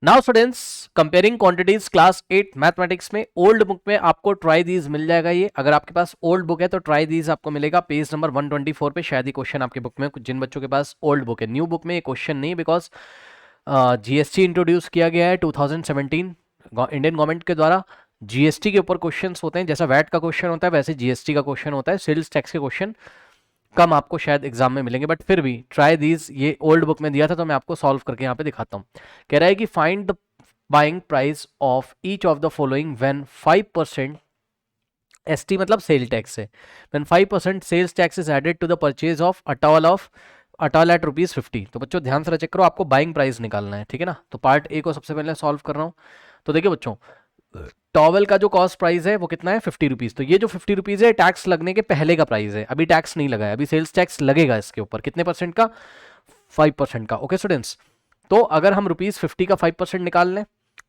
Now students, comparing quantities class 8 mathematics में old book में आपको ट्राई दीज मिल जाएगा। ये अगर आपके पास ओल्ड बुक है तो ट्राई दीज आपको मिलेगा पेज नंबर 124 पे। शायद ये क्वेश्चन आपके बुक में, जिन बच्चों के पास ओल्ड बुक है, न्यू बुक में ये क्वेश्चन नहीं, बिकॉज जीएसटी इंट्रोड्यूस किया गया है 2017 इंडियन गवर्नमेंट के द्वारा। जीएसटी के ऊपर क्वेश्चंस होते हैं, जैसा वैट का क्वेश्चन होता है वैसे जीएसटी का क्वेश्चन होता है। सेल्स टैक्स के क्वेश्चन कम आपको शायद एग्जाम में मिलेंगे, बट फिर भी ट्राई दीज, ये ओल्ड बुक में दिया था तो मैं आपको सॉल्व करके यहाँ पे दिखाता हूँ। कह रहा है कि find the buying price of each of the following when 5% ST मतलब सेल टैक्स है, when 5% sales tax is added to the purchase of अटॉल एट ₹50। तो बच्चों ध्यान से चेक करो, आपको बाइंग प्राइस निकालना है, ठीक है ना। तो पार्ट ए को सबसे पहले सॉल्व कर रहा हूँ। तो देखिए बच्चों, टॉवल का जो कॉस्ट प्राइस है वो कितना है, ₹50। तो ये जो ₹50 है टैक्स लगने के पहले का प्राइस है, अभी टैक्स नहीं लगा है, अभी सेल्स टैक्स लगेगा इसके ऊपर। कितने परसेंट का, 5% का। ओके स्टूडेंट्स, तो अगर हम ₹50 का 5% निकाल लें,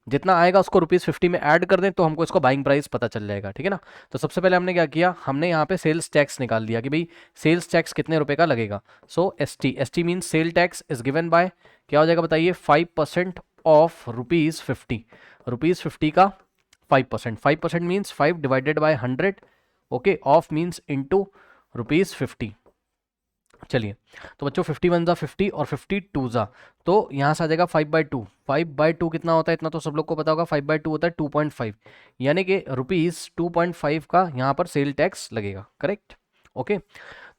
जितना आएगा उसको ₹50 में ऐड कर दें तो हमको इसको बाइंग प्राइस पता चल जाएगा, ठीक है ना। तो सबसे पहले हमने क्या किया, हमने यहाँ पे सेल्स टैक्स निकाल दिया कि भाई सेल्स टैक्स कितने रुपए का लगेगा। So S T mean sale tax is given by, क्या हो जाएगा बताइए, 5% ऑफ ₹50। ₹50 का 5%, 5% means 5 divided by 100। Okay, of means into ₹50। चलिए, तो बच्चों 51 जा 50 और 52 जा, तो यहाँ से आ जाएगा 5/2। 5/2 कितना होता है, इतना तो सब लोग को पता होगा, 5/2 होता है 2.5, यानी कि ₹2.5 का यहाँ पर सेल टैक्स लगेगा। करेक्ट। ओके,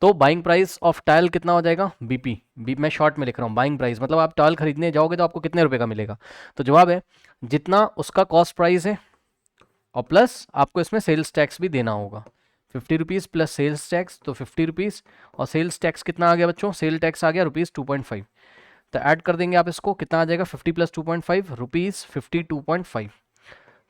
तो बाइंग प्राइस ऑफ टाइल कितना हो जाएगा, बीपी। बी मैं शॉर्ट में लिख रहा हूँ, बाइंग प्राइस मतलब आप टाइल खरीदने जाओगे तो आपको कितने रुपए का मिलेगा। तो जवाब है जितना उसका कॉस्ट प्राइस है और प्लस आपको इसमें सेल्स टैक्स भी देना होगा। ₹50 प्लस सेल्स टैक्स, तो ₹50, और सेल्स टैक्स कितना आ गया बच्चों, सेल टैक्स आ गया ₹2.5। तो ऐड कर देंगे आप इसको, कितना आ जाएगा, 50 प्लस 2.5, ₹52.5।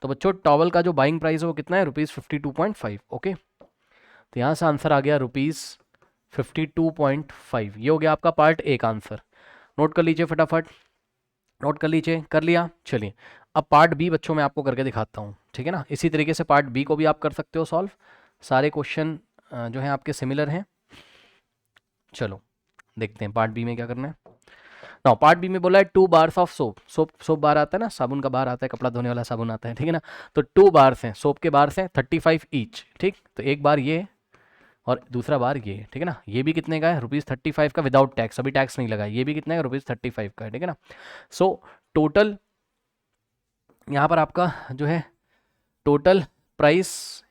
तो बच्चों टॉवल का जो बाइंग प्राइस है वो कितना है, ₹52.5। ओके, तो यहाँ से आंसर आ गया ₹52.5। ये हो गया आपका पार्ट ए का आंसर। नोट कर लीजिए फटाफट, नोट कर लीजिए, कर लिया। चलिए, अब पार्ट बी बच्चों मैं आपको करके दिखाता हूँ, ठीक है ना। इसी तरीके से पार्ट बी को भी आप कर सकते हो सॉल्व, सारे क्वेश्चन जो हैं आपके सिमिलर हैं। चलो देखते हैं पार्ट बी में क्या करना है। नाउ पार्ट बी में बोला है 2 bars of soap. Soap bar आता है ना, साबुन का बार आता है, कपड़ा धोने वाला साबुन आता है, ठीक है ना। तो 2 बार्स हैं, सोप के बार्स हैं 35 ईच, ठीक। तो एक बार ये और दूसरा बार ये, ठीक है ना। ये भी कितने का है, ₹35 का विदाउट टैक्स, अभी टैक्स नहीं लगा। ये भी कितने का, ₹35 का है, ठीक है ना। सो टोटल यहाँ पर आपका जो है total price,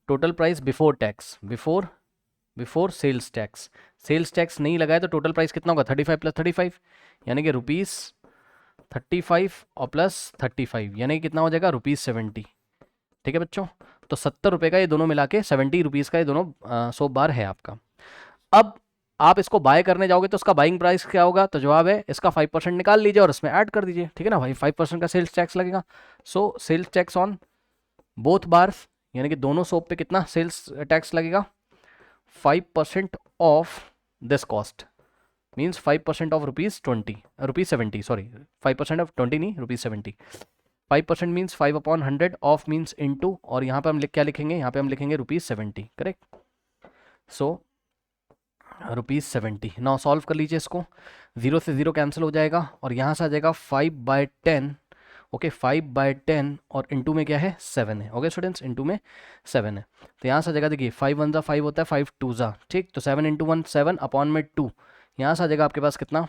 total price before tax, before sales tax नहीं लगाए तो टोटल प्राइस कितना होगा, 35 प्लस 35, यानी कि ₹35 और प्लस 35, यानी कि कितना हो जाएगा, ₹70। ठीक है बच्चों, तो ₹70 का ये दोनों मिला के ₹70 का ये दोनों सोप बार है आपका। अब आप इसको बाय करने जाओगे तो उसका बाइंग प्राइस क्या होगा, तो जवाब है इसका 5% निकाल लीजिए और इसमें ऐड कर दीजिए, ठीक है ना भाई। 5% का सेल्स टैक्स लगेगा। So sales tax on both bars, यानी कि दोनों सोप पे कितना सेल्स टैक्स लगेगा, 5% of this cost means 5% of ₹70, sorry 5% of 20 नहीं, ₹70। 5% मीन्स 5/100, ऑफ मीन्स इनटू, और यहाँ पे हम क्या लिखेंगे, यहाँ पे हम लिखेंगे ₹70। करेक्ट। सो ₹70। नाउ सॉल्व कर लीजिए इसको, 0 से 0 कैंसिल हो जाएगा और यहाँ से आ जाएगा 5/10। ओके, 5/10 और इंटू में क्या है, 7 है। ओके स्टूडेंट्स, इंटू में 7 है। तो यहाँ से आ जाएगा, देखिए 5 1 5 होता है, 5 2 जा, ठीक। तो 7 इंटू 1 7 अपॉन में 2, यहाँ से आ जाएगा आपके पास कितना,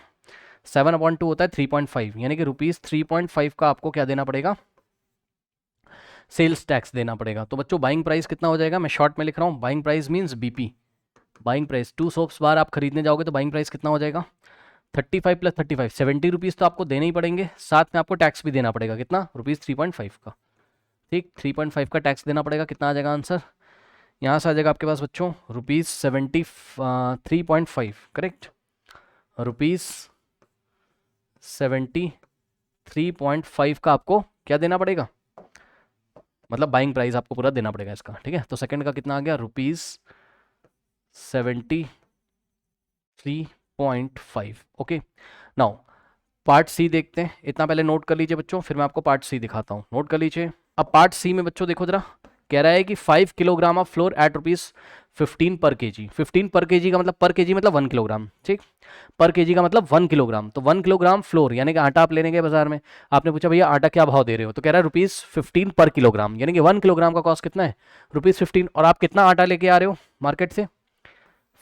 7/2 होता है 3.5, यानी कि ₹3.5 का आपको क्या देना पड़ेगा, सेल्स टैक्स देना पड़ेगा। तो बच्चों बाइंग प्राइस कितना हो जाएगा, मैं शॉर्ट में लिख रहा हूँ, buying price means BP. Buying price 2 soaps bar आप खरीदने जाओगे तो बाइंग प्राइस कितना हो जाएगा, 35 प्लस 35, ₹70 तो आपको देने ही पड़ेंगे, साथ में आपको टैक्स भी देना पड़ेगा, कितना, ₹3.5 का, ठीक। 3.5 का टैक्स देना पड़ेगा, कितना आ जाएगा आंसर, यहाँ से आ जाएगा आपके पास बच्चों ₹73.5। करेक्ट, ₹73.5 का आपको क्या देना पड़ेगा, मतलब बाइंग प्राइस आपको पूरा देना पड़ेगा इसका, ठीक है। तो सेकंड का कितना आ गया, ₹73.5। ओके, नाउ पार्ट सी देखते हैं। इतना पहले नोट कर लीजिए बच्चों, फिर मैं आपको पार्ट सी दिखाता हूँ। नोट कर लीजिए। अब पार्ट सी में बच्चों देखो जरा, कह रहा है कि 5 किलोग्राम ऑफ फ्लोर एट 15 पर केजी। 15 पर केजी का मतलब, पर केजी मतलब 1 किलोग्राम, ठीक। पर केजी का मतलब 1 किलोग्राम, तो 1 किलोग्राम फ्लोर यानी कि आटा आप लेने गए बाजार में, आपने पूछा भैया आटा क्या भाव दे रहे हो, तो कह रहा है ₹15 पर किलोग्राम, यानी कि 1 किलोग्राम का कॉस्ट कितना है, ₹15। और आप कितना आटा लेके आ रहे हो मार्केट से,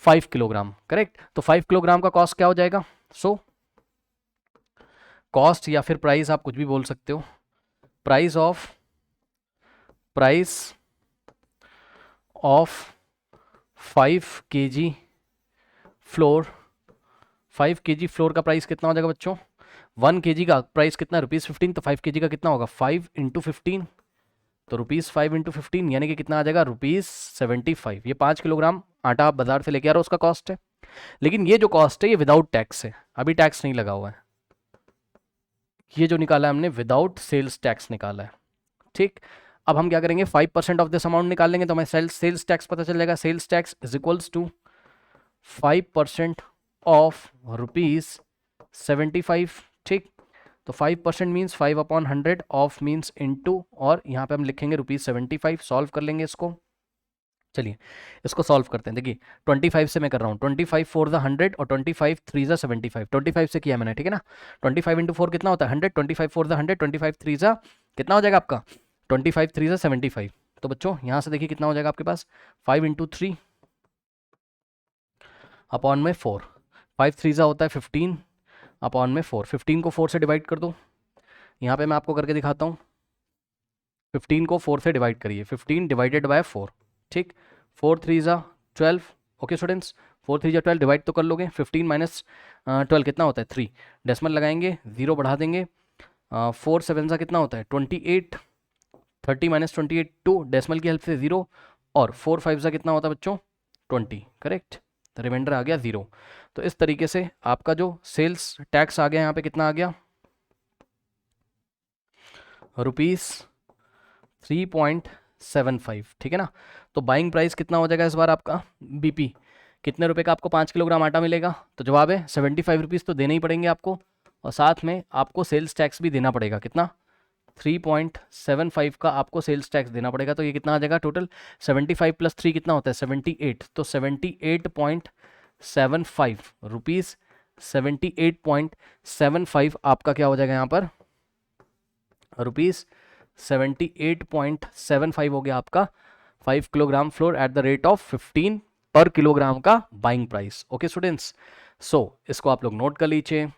5 किलोग्राम, करेक्ट। तो 5 किलोग्राम का कॉस्ट क्या हो जाएगा, सो कॉस्ट या फिर प्राइस आप कुछ भी बोल सकते हो, price of 5 KG floor, 5 KG floor का प्राइस कितना हो जाएगा बच्चों, 1 केजी का प्राइस कितना है, ₹15, तो 5 केजी का कितना होगा, 5 × 15, तो ₹5 × 15 यानी कि कितना आ जाएगा, ₹75। ये 5 किलोग्राम आटा आप बाजार से लेके आ रहे हो, उसका कॉस्ट है। लेकिन ये जो कॉस्ट है ये विदाउट टैक्स है, अभी टैक्स नहीं लगा हुआ है, ये जो निकाला है हमने विदाउट सेल्स टैक्स निकाला है, ठीक। अब हम क्या करेंगे, 5% ऑफ दिस अमाउंट निकाल लेंगे तो हमें सेल्स टैक्स पता चल जाएगा। Sales tax is equals to 5% of ₹75, ठीक। तो 5% मीन्स 5/100, ऑफ मीन्स इनटू, और यहाँ पे हम लिखेंगे ₹75। सॉल्व कर लेंगे इसको, चलिए इसको सॉल्व करते हैं। देखिए 25 से मैं कर रहा हूँ, 25 4 × 100 और 25 3 × 75, 25 से किया मैंने, ठीक है ना। 25 × 4 कितना होता है 100, 25 4 × 100, 25 3 × कितना हो जाएगा आपका, 25 3 × 75। तो बच्चों यहाँ से देखिए कितना हो जाएगा आपके पास, 5 × 3 अपॉन में 4, 5 3 होता है 15 अपॉन में 4, 15 को 4 से डिवाइड कर दो। यहाँ पे मैं आपको करके दिखाता हूँ, 15 को 4 से डिवाइड करिए, 15 डिवाइडेड बाय 4, ठीक। 4 3 × 12, ओके स्टूडेंट्स, 4 3 × 12 डिवाइड तो कर लोगे, 15 माइनस 12 कितना होता है 3, डेसिमल लगाएंगे, 0 बढ़ा देंगे, 4 7 कितना होता है 28, 30 माइनस 28 2, डेसिमल की हेल्प से 0, और 4 5 कितना होता है बच्चों 20, करेक्ट। तो रिमाइंडर आ गया 0। तो इस तरीके से आपका जो सेल्स टैक्स आ गया यहाँ पे कितना आ गया, ₹3.75, ठीक है ना। तो बाइंग प्राइस कितना हो जाएगा इस बार आपका, बीपी कितने रुपए का आपको 5 किलोग्राम आटा मिलेगा, तो जवाब है ₹75 तो देने ही पड़ेंगे आपको, और साथ में आपको सेल्स टैक्स भी देना पड़ेगा, कितना 3.75 का आपको सेल्स टैक्स देना पड़ेगा। तो ये कितना आ जाएगा टोटल, 75 + 3 कितना होता है 78, तो 78.75 रुपीज़, 78.75 आपका क्या हो जाएगा यहाँ पर, ₹78.75 हो गया आपका 5 kilogram floor at the rate of 15 पर किलोग्राम का बाइंग प्राइस। ओके स्टूडेंट्स, सो इसको आप लोग नोट कर लीजिए।